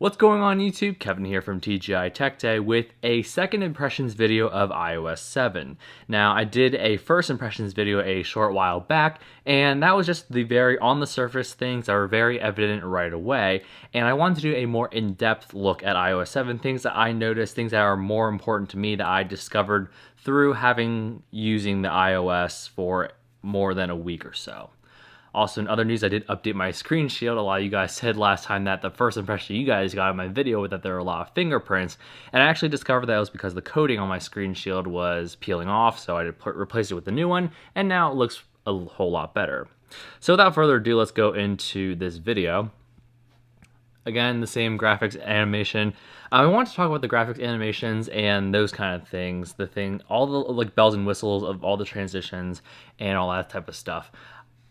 What's going on YouTube? Kevin here from TGI Tech Day with a second impressions video of iOS 7. Now, I did a first impressions video a short while back, and that was just the very on the surface things that were very evident right away, and I wanted to do a more in-depth look at iOS 7, things that I noticed, things that are more important to me that I discovered through using the iOS for more than a week or so. Also, in other news, I did update my screen shield. A lot of you guys said last time that the first impression you guys got of my video was that there were a lot of fingerprints, and I actually discovered that it was because the coating on my screen shield was peeling off, so I replaced it with a new one, and now it looks a whole lot better. So without further ado, let's go into this video. Again, the same graphics animation. I want to talk about the graphics animations and those kind of things, all the like bells and whistles of all the transitions and all that type of stuff.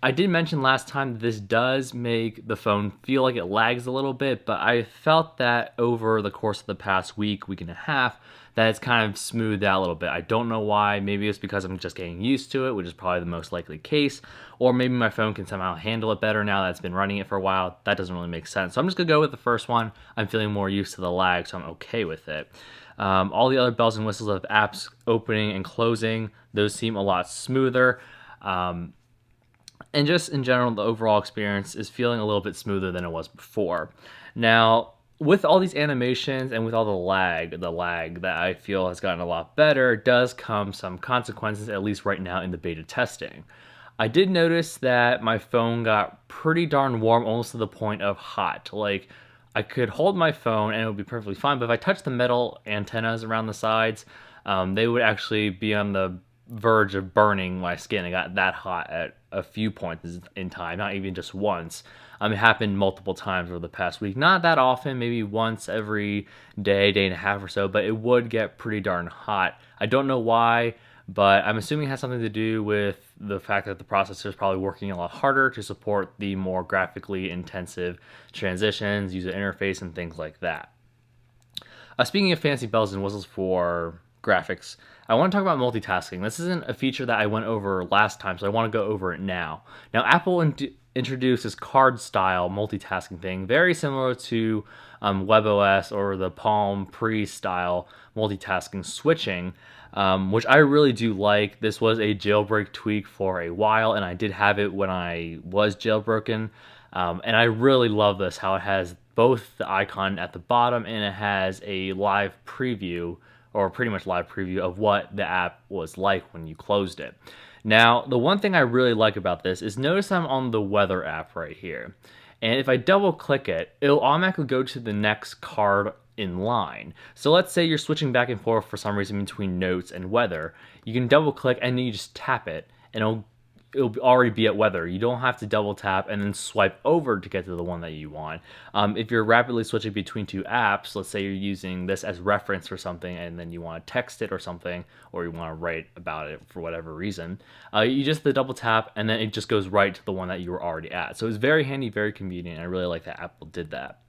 I did mention last time that this does make the phone feel like it lags a little bit, but I felt that over the course of the past week and a half, that it's kind of smoothed out a little bit. I don't know why. Maybe it's because I'm just getting used to it, which is probably the most likely case, or maybe my phone can somehow handle it better now that it's been running it for a while. That doesn't really make sense. So I'm just gonna go with the first one. I'm feeling more used to the lag, so I'm okay with it. All the other bells and whistles of apps opening and closing, those seem a lot smoother. And just in general, the overall experience is feeling a little bit smoother than it was before. Now, with all these animations and with all the lag that I feel has gotten a lot better, does come some consequences, at least right now in the beta testing. I did notice that my phone got pretty darn warm, almost to the point of hot. Like, I could hold my phone and it would be perfectly fine, but if I touched the metal antennas around the sides, they would actually be on the verge of burning my skin. It got that hot at a few points in time, not even just once. It happened multiple times over the past week. Not that often, maybe once every day and a half or so, but it would get pretty darn hot. I don't know why, but I'm assuming it has something to do with the fact that the processor is probably working a lot harder to support the more graphically intensive transitions, user interface, and things like that. Speaking of fancy bells and whistles for graphics, I want to talk about multitasking. This isn't a feature that I went over last time, so I want to go over it now. Now, Apple introduced this card-style multitasking thing, very similar to WebOS or the Palm Pre-style multitasking switching, which I really do like. This was a jailbreak tweak for a while, and I did have it when I was jailbroken, and I really love this, how it has both the icon at the bottom and it has a live preview, or pretty much live preview of what the app was like when you closed it. Now, the one thing I really like about this is notice I'm on the weather app right here. And if I double click it, it'll automatically go to the next card in line. So let's say you're switching back and forth for some reason between notes and weather. You can double click and then you just tap it and it'll already be at weather. You don't have to double tap and then swipe over to get to the one that you want. If you're rapidly switching between two apps, let's say you're using this as reference for something and then you want to text it or something, or you want to write about it for whatever reason, you just the double tap and then it just goes right to the one that you were already at. So it's very handy, very convenient. I really like that Apple did that.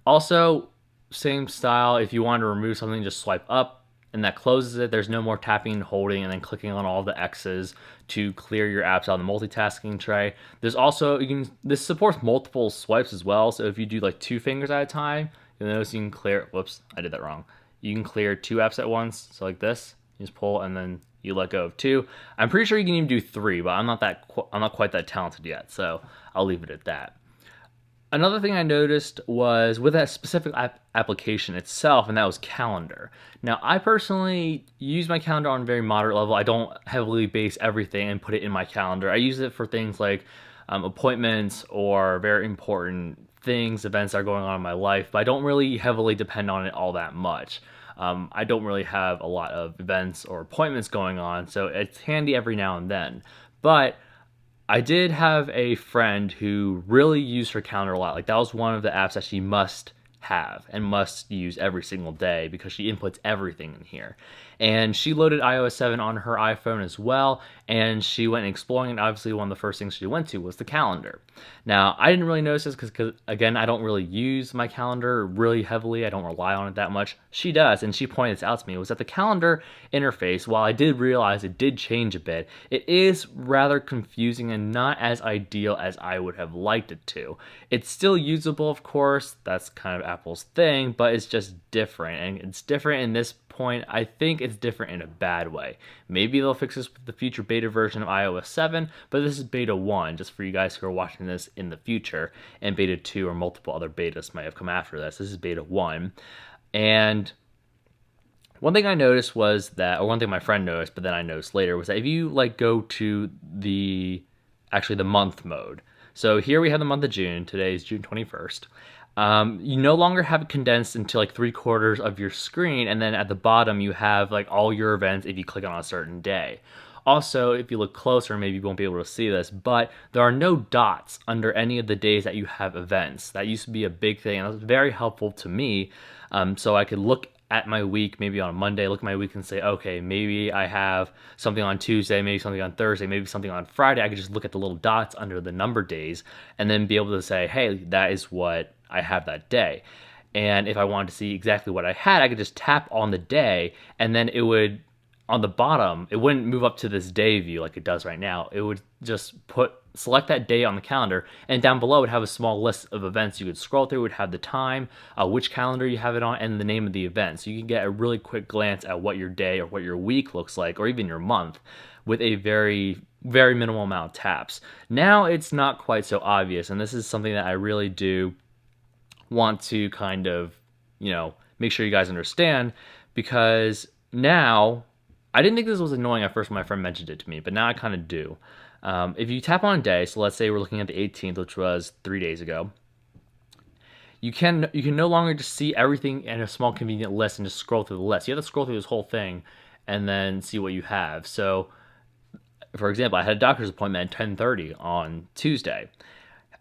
Also, same style, if you want to remove something, just swipe up and that closes it. There's no more tapping, holding, and then clicking on all the X's to clear your apps out of the multitasking tray. There's also, this supports multiple swipes as well. So if you do like 2 fingers at a time, you'll notice you can clear, whoops, I did that wrong. You can clear 2 apps at once. So like this, you just pull and then you let go of 2. I'm pretty sure you can even do 3, but I'm not quite that talented yet. So I'll leave it at that. Another thing I noticed was with that specific application itself, and that was calendar. Now, I personally use my calendar on a very moderate level. I don't heavily base everything and put it in my calendar. I use it for things like appointments or very important things, events that are going on in my life, but I don't really heavily depend on it all that much. I don't really have a lot of events or appointments going on, so it's handy every now and then. But I did have a friend who really used her calendar a lot. Like, that was one of the apps that she must have and must use every single day because she inputs everything in here. And she loaded iOS 7 on her iPhone as well, and she went exploring, and obviously one of the first things she went to was the calendar. Now, I didn't really notice this because, again, I don't really use my calendar really heavily. I don't rely on it that much. She does, and she pointed this out to me, was that the calendar interface, while I did realize it did change a bit, it is rather confusing and not as ideal as I would have liked it to. It's still usable, of course. That's kind of Apple's thing, but it's just different, and it's different in this point. I think it's different in a bad way. Maybe they'll fix this with the future beta version of iOS 7, but this is beta 1, just for you guys who are watching this in the future, and beta 2 or multiple other betas might have come after this. This is beta 1. And one thing I noticed was that, or one thing my friend noticed, but then I noticed later, was that if you like go to the month mode. So here we have the month of June. Today is June 21st. You no longer have it condensed into like 3/4 of your screen, and then at the bottom you have like all your events if you click on a certain day. Also, if you look closer, maybe you won't be able to see this, but there are no dots under any of the days that you have events. That used to be a big thing, and that was very helpful to me. So I could look at my week, maybe on a Monday, look at my week and say, okay, maybe I have something on Tuesday, maybe something on Thursday, maybe something on Friday. I could just look at the little dots under the number days and then be able to say, hey, that is what I have that day. And if I wanted to see exactly what I had, I could just tap on the day, and then it would, on the bottom, it wouldn't move up to this day view like it does right now. It would just select that day on the calendar, and down below it would have a small list of events you could scroll through. It would have the time, which calendar you have it on, and the name of the event. So you can get a really quick glance at what your day or what your week looks like, or even your month, with a very, very minimal amount of taps. Now it's not quite so obvious, and this is something that I really do want to kind of, make sure you guys understand, because now, I didn't think this was annoying at first when my friend mentioned it to me, but now I kind of do. If you tap on a day, so let's say we're looking at the 18th, which was 3 days ago, you can no longer just see everything in a small convenient list and just scroll through the list. You have to scroll through this whole thing and then see what you have. So, for example, I had a doctor's appointment at 10:30 on Tuesday.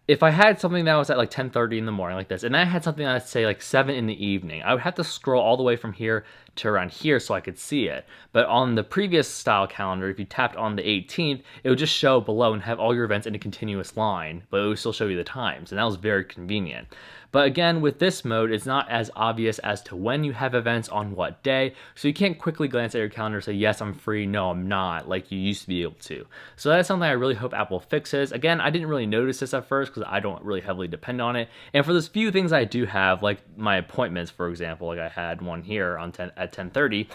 If I had something that was at like 10:30 in the morning like this, and I had something that I'd say like 7 in the evening, I would have to scroll all the way from here to around here so I could see it. But on the previous style calendar, if you tapped on the 18th, it would just show below and have all your events in a continuous line, but it would still show you the times, and that was very convenient. But again, with this mode, it's not as obvious as to when you have events on what day, so you can't quickly glance at your calendar and say, yes, I'm free, no, I'm not, like you used to be able to. So that's something I really hope Apple fixes. Again, I didn't really notice this at first because I don't really heavily depend on it. And for those few things I do have, like my appointments, for example, like I had one here at 10:30,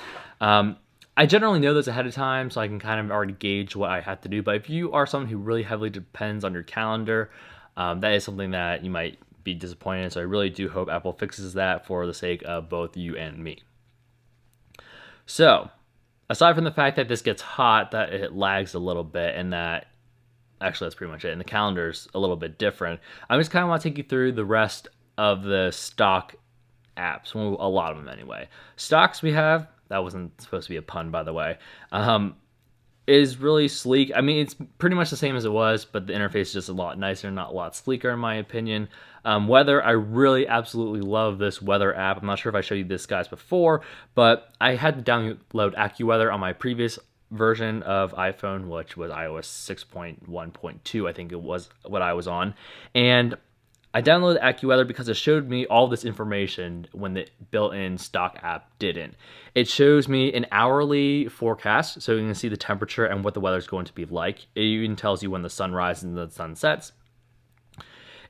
I generally know those ahead of time, so I can kind of already gauge what I have to do. But if you are someone who really heavily depends on your calendar, that is something that you might be disappointed in. So I really do hope Apple fixes that for the sake of both you and me. So, aside from the fact that this gets hot, that it lags a little bit, and that actually that's pretty much it, and the calendar's a little bit different, I just kind of want to take you through the rest of the stock apps, well, a lot of them anyway. Stocks we have, that wasn't supposed to be a pun, by the way, is really sleek. I mean, it's pretty much the same as it was, but the interface is just a lot nicer, not a lot sleeker in my opinion. Weather, I really absolutely love this weather app. I'm not sure if I showed you this, guys, before, but I had to download AccuWeather on my previous version of iPhone, which was iOS 6.1.2, I think it was what I was on. And I downloaded AccuWeather because it showed me all this information when the built-in stock app didn't. It shows me an hourly forecast, so you can see the temperature and what the weather's going to be like. It even tells you when the sun rises and the sun sets.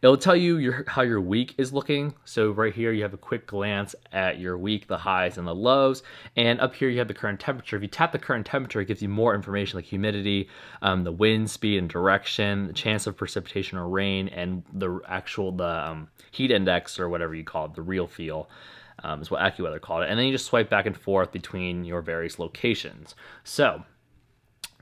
It'll tell you how your week is looking. So right here, you have a quick glance at your week, the highs and the lows. And up here, you have the current temperature. If you tap the current temperature, it gives you more information like humidity, the wind speed and direction, the chance of precipitation or rain, and the heat index, or whatever you call it, the real feel. Is what AccuWeather called it. And then you just swipe back and forth between your various locations. So,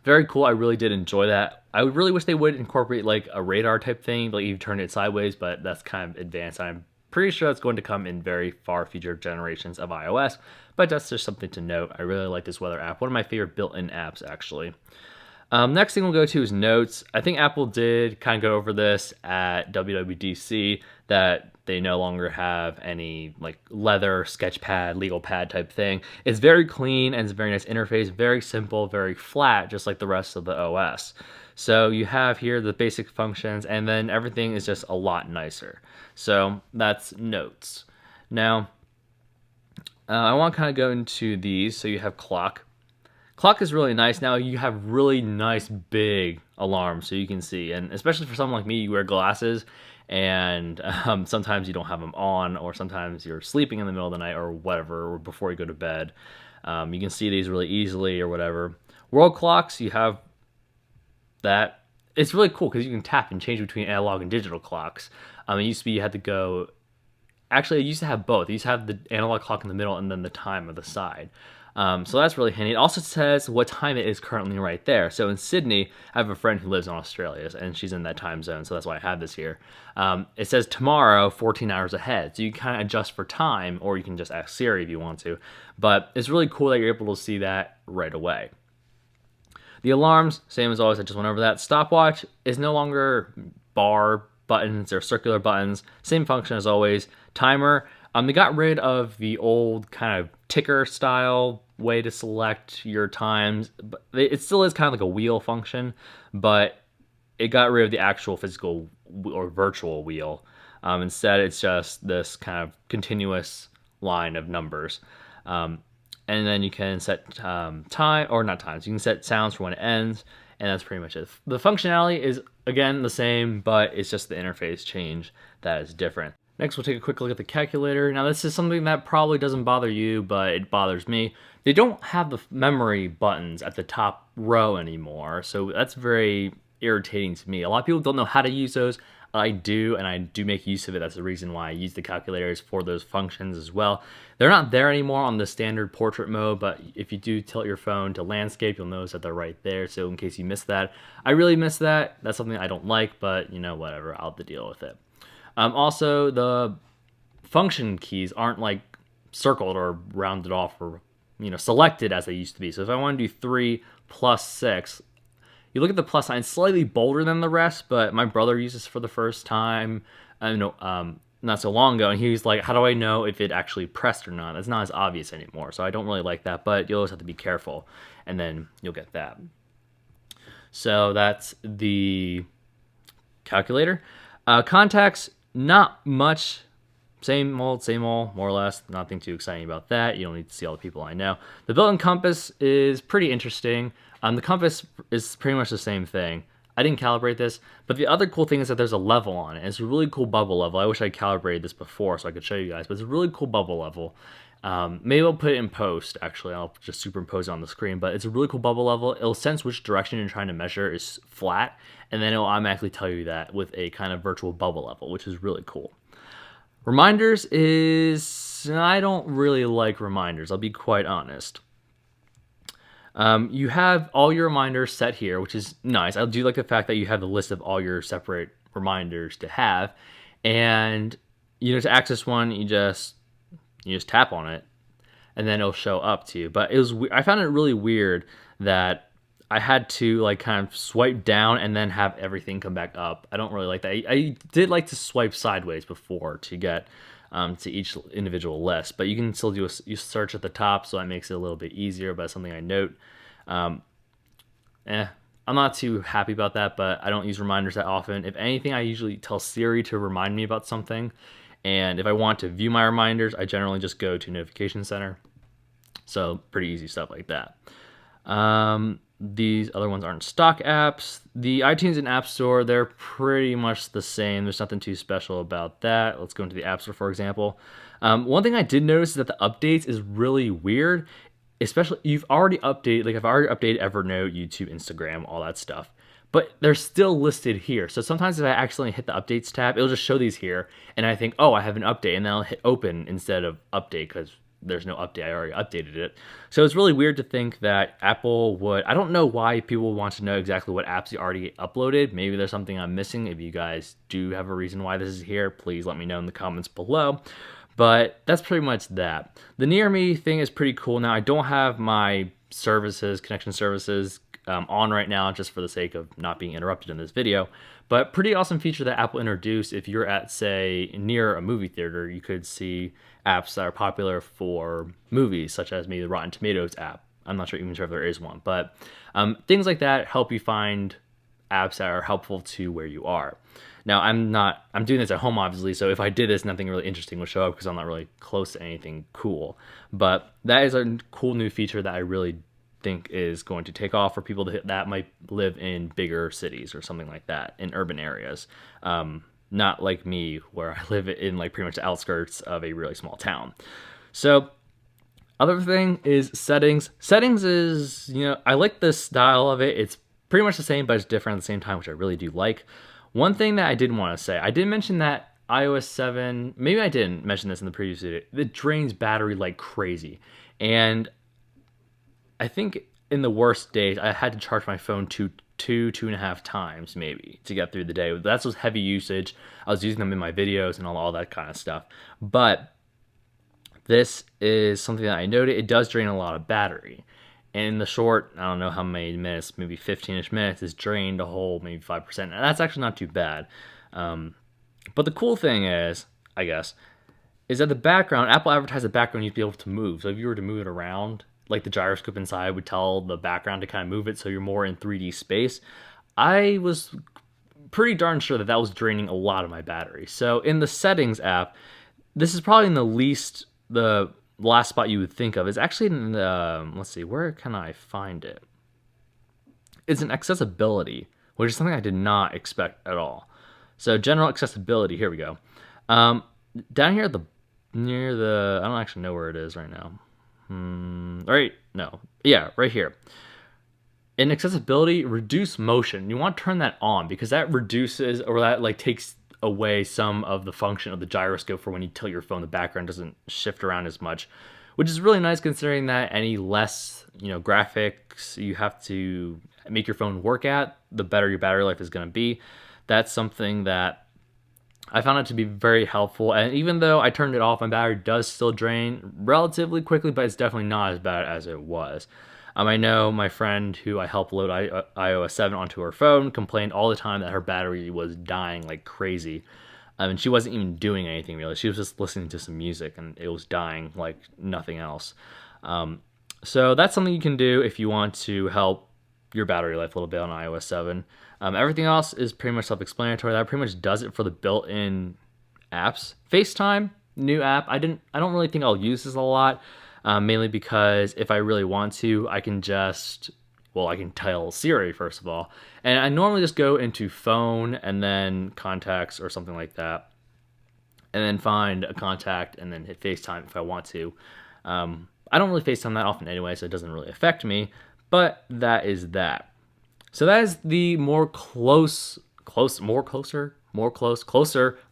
very cool. I really did enjoy that. I really wish they would incorporate like a radar type thing, like you turn it sideways, but that's kind of advanced. I'm pretty sure that's going to come in very far future generations of iOS, but that's just something to note. I really like this weather app. One of my favorite built-in apps, actually. Next thing we'll go to is notes. I think Apple did kind of go over this at WWDC, that they no longer have any like leather sketch pad, legal pad type thing. It's very clean and it's a very nice interface, very simple, very flat, just like the rest of the OS. So you have here the basic functions, and then everything is just a lot nicer. So that's notes. Now, I want to kind of go into these. So you have clock. Clock is really nice. Now you have really nice big alarms so you can see, and especially for someone like me, you wear glasses, and sometimes you don't have them on, or sometimes you're sleeping in the middle of the night or whatever, or before you go to bed. You can see these really easily or whatever. World clocks, you have that. It's really cool because you can tap and change between analog and digital clocks. It used to be you had to go. Actually, it used to have both. It used to have the analog clock in the middle and then the time on the side. So that's really handy. It also says what time it is currently right there. So in Sydney, I have a friend who lives in Australia, and she's in that time zone, so that's why I have this here. It says tomorrow, 14 hours ahead. So you can kind of adjust for time, or you can just ask Siri if you want to. But it's really cool that you're able to see that right away. The alarms, same as always, I just went over that. Stopwatch is no longer bar buttons or circular buttons. Same function as always. Timer, they got rid of the old kind of ticker style way to select your times. But it still is kind of like a wheel function, but it got rid of the actual physical or virtual wheel. Instead, it's just this kind of continuous line of numbers. And then you can set time, or not times, you can set sounds for when it ends, and that's pretty much it. The functionality is, again, the same, but it's just the interface change that is different. Next, we'll take a quick look at the calculator. Now, this is something that probably doesn't bother you, but it bothers me. They don't have the memory buttons at the top row anymore, so that's very irritating to me. A lot of people don't know how to use those. I do, and I do make use of it. That's the reason why I use the calculators for those functions as well. They're not there anymore on the standard portrait mode, but if you do tilt your phone to landscape, you'll notice that they're right there. So in case you missed that, I really miss that. That's something I don't like, but you know, whatever, I'll have to deal with it. Also, the function keys aren't like circled or rounded off or, you know, selected as they used to be. So if I want to do 3 plus 6, you look at the plus sign, it's slightly bolder than the rest, but my brother used this for the first time, not so long ago, and he was like, how do I know if it actually pressed or not? That's not as obvious anymore, so I don't really like that, but you always have to be careful, and then you'll get that. So that's the calculator. Contacts, not much. Same old, more or less. Nothing too exciting about that. You don't need to see all the people I know. The built-in compass is pretty interesting. The compass is pretty much the same thing. I didn't calibrate this, but the other cool thing is that there's a level on it. It's a really cool bubble level. I wish I calibrated this before so I could show you guys, but it's a really cool bubble level. Maybe I'll put it in post, actually. I'll just superimpose it on the screen, but it's a really cool bubble level. It'll sense which direction you're trying to measure is flat, and then it'll automatically tell you that with a kind of virtual bubble level, which is really cool. Reminders is, I don't really like reminders, I'll be quite honest. You have all your reminders set here, which is nice. I do like the fact that you have the list of all your separate reminders to have, and you know, to access one, you just tap on it, and then it'll show up to you. But I found it really weird that I had to like kind of swipe down and then have everything come back up. I don't really like that. I did like to swipe sideways before to get to each individual list, but you can still do you search at the top, so that makes it a little bit easier, but something I note. I'm not too happy about that, but I don't use reminders that often. If anything, I usually tell Siri to remind me about something, and if I want to view my reminders, I generally just go to Notification Center. So pretty easy stuff like that. These other ones aren't stock apps. The iTunes and App Store, they're pretty much the same. There's nothing too special about that. Let's go into the App Store, for example. One thing I did notice is that the updates is really weird. Especially, you've already updated, like I've already updated Evernote, YouTube, Instagram, all that stuff. But they're still listed here. So sometimes if I accidentally hit the Updates tab, it'll just show these here. And I think, oh, I have an update. And then I'll hit Open instead of Update because there's no update. I already updated it. So it's really weird to think that Apple would, I don't know why people want to know exactly what apps you already uploaded. Maybe there's something I'm missing. If you guys do have a reason why this is here, please let me know in the comments below. But that's pretty much that. The Near Me thing is pretty cool. Now, I don't have my services, connection services on right now just for the sake of not being interrupted in this video. But pretty awesome feature that Apple introduced. If you're at, say, near a movie theater, you could see apps that are popular for movies, such as maybe the Rotten Tomatoes app. I'm not sure even sure if there is one, but things like that help you find apps that are helpful to where you are. Now, I'm doing this at home, obviously, so if I did this, nothing really interesting would show up because I'm not really close to anything cool. But that is a cool new feature that I really think is going to take off for people that might live in bigger cities or something like that, in urban areas. Not like me, where I live in like pretty much the outskirts of a really small town. So, other thing is settings. Settings is, I like the style of it. It's pretty much the same, but it's different at the same time, which I really do like. One thing that I did want to say, I did mention that iOS 7, maybe I didn't mention this in the previous video, it drains battery like crazy. And I think in the worst days, I had to charge my phone two and a half times maybe to get through the day. That's was heavy usage. I was using them in my videos and all that kind of stuff. But this is something that I noted. It does drain a lot of battery. And in the short, I don't know how many minutes, maybe 15-ish minutes, is drained a whole maybe 5%. And that's actually not too bad. But the cool thing is, I guess, is that the background, Apple advertised the background you'd be able to move. So if you were to move it around, like the gyroscope inside would tell the background to kind of move it so you're more in 3D space. I was pretty darn sure that that was draining a lot of my battery. So in the settings app, this is probably in the last spot you would think of. It's actually in the, let's see, where can I find it? It's in accessibility, which is something I did not expect at all. So general accessibility, here we go. Down here near the, I don't actually know where it is right now. Right here. In accessibility, reduce motion. You want to turn that on because that reduces, or that like takes away some of the function of the gyroscope for when you tilt your phone. The background doesn't shift around as much, which is really nice considering that any less, graphics you have to make your phone work at, the better your battery life is going to be. That's something that I found it to be very helpful. And even though I turned it off, my battery does still drain relatively quickly, but it's definitely not as bad as it was. I know my friend who I helped load iOS 7 onto her phone complained all the time that her battery was dying like crazy. And she wasn't even doing anything really. She was just listening to some music and it was dying like nothing else. So that's something you can do if you want to help your battery life a little bit on iOS 7. Everything else is pretty much self-explanatory. That pretty much does it for the built-in apps. FaceTime, new app. I don't really think I'll use this a lot. Mainly because if I really want to, I can tell Siri first of all. And I normally just go into phone and then contacts or something like that. And then find a contact and then hit FaceTime if I want to. I don't really FaceTime that often anyway, so it doesn't really affect me. But that is that. So that is the closer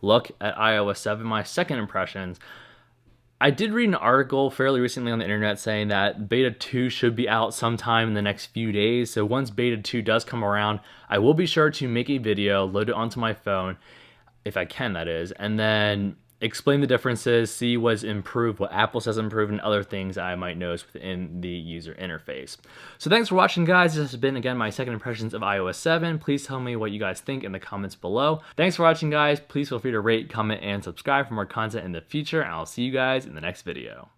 look at iOS 7, my second impressions. I did read an article fairly recently on the internet saying that Beta 2 should be out sometime in the next few days. So once Beta 2 does come around, I will be sure to make a video, load it onto my phone, if I can that is, and then explain the differences, see what's improved, what Apple says improved, and other things I might notice within the user interface. So thanks for watching, guys. This has been, again, my second impressions of iOS 7. Please tell me what you guys think in the comments below. Thanks for watching, guys. Please feel free to rate, comment, and subscribe for more content in the future, and I'll see you guys in the next video.